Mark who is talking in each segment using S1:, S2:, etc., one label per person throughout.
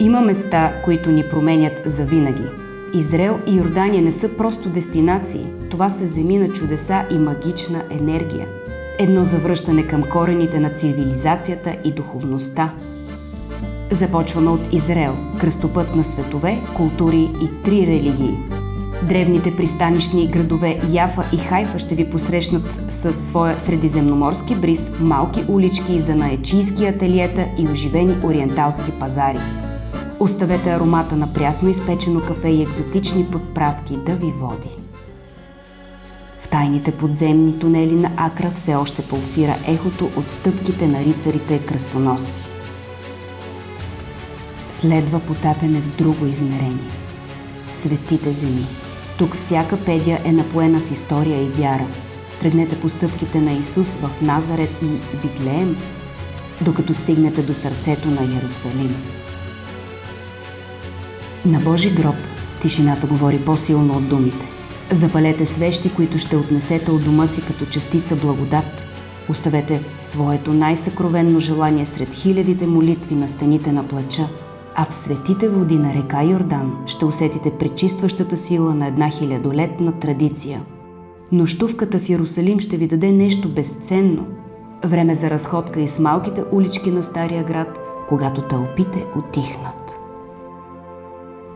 S1: Има места, които ни променят завинаги. Израел и Йордания не са просто дестинации. Това са земи на чудеса и магична енергия. Едно завръщане към корените на цивилизацията и духовността. Започваме от Израел, кръстопът на светове, култури и 3 религии. Древните пристанищни градове Яфа и Хайфа ще ви посрещнат със своя средиземноморски бриз, малки улички, занаятчийски ателиета и оживени ориенталски пазари. Оставете аромата на прясно изпечено кафе и екзотични подправки да ви води. В тайните подземни тунели на Акра все още пулсира ехото от стъпките на рицарите кръстоносци. Следва потапяне в друго измерение – светите земи. Тук всяка педия е напоена с история и вяра. Тръгнете по стъпките на Исус в Назарет и Витлеем, докато стигнете до сърцето на Йерусалим. На Божи гроб тишината говори по-силно от думите. Запалете свещи, които ще отнесете от дома си като частица благодат. Оставете своето най-съкровенно желание сред хилядите молитви на стените на плача, а в светите води на река Йордан ще усетите пречистващата сила на една 1000-летна традиция. Нощувката в Йерусалим ще ви даде нещо безценно. Време за разходка из малките улички на Стария град, когато тълпите утихнат.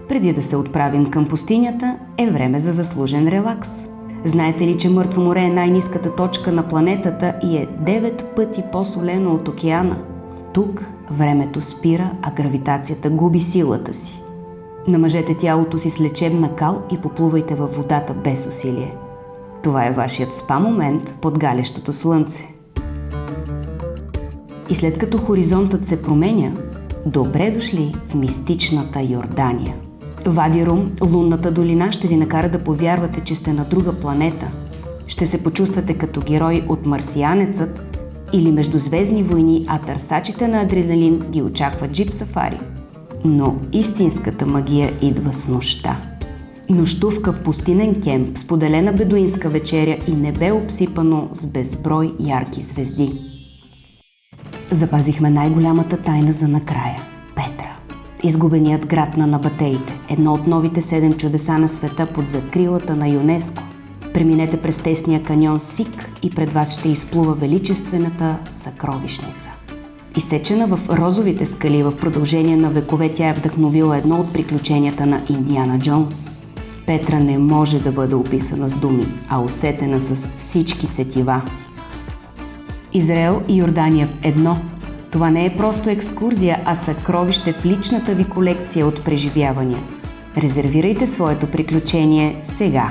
S1: Преди да се отправим към пустинята, е време за заслужен релакс. Знаете ли, че Мъртво море е най-ниската точка на планетата и е 9 пъти по-солено от океана? Тук времето спира, а гравитацията губи силата си. Намажете тялото си с лечебна кал и поплувайте във водата без усилие. Това е вашият спа момент под галещото слънце. И след като хоризонтът се променя, добре дошли в мистичната Йордания. Вади Рум, лунната долина, ще ви накара да повярвате, че сте на друга планета. Ще се почувствате като герой от Марсианецът или Междузвездни войни, а търсачите на адреналин ги очаква джип сафари. Но истинската магия идва с нощта. Нощувка в пустинен кемп, споделена бедуинска вечеря и небе обсипано с безброй ярки звезди. Запазихме най-голямата тайна за накрая – Петра. Изгубеният град на набатеите, едно от новите 7 чудеса на света под закрилата на ЮНЕСКО. Преминете през тесния каньон Сик и пред вас ще изплува величествената съкровищница. Изсечена в розовите скали в продължение на векове, тя е вдъхновила едно от приключенията на Индиана Джонс. Петра не може да бъде описана с думи, а усетена с всички сетива. Израел и Йордания в едно. Това не е просто екскурзия, а съкровище в личната ви колекция от преживявания. Резервирайте своето приключение сега.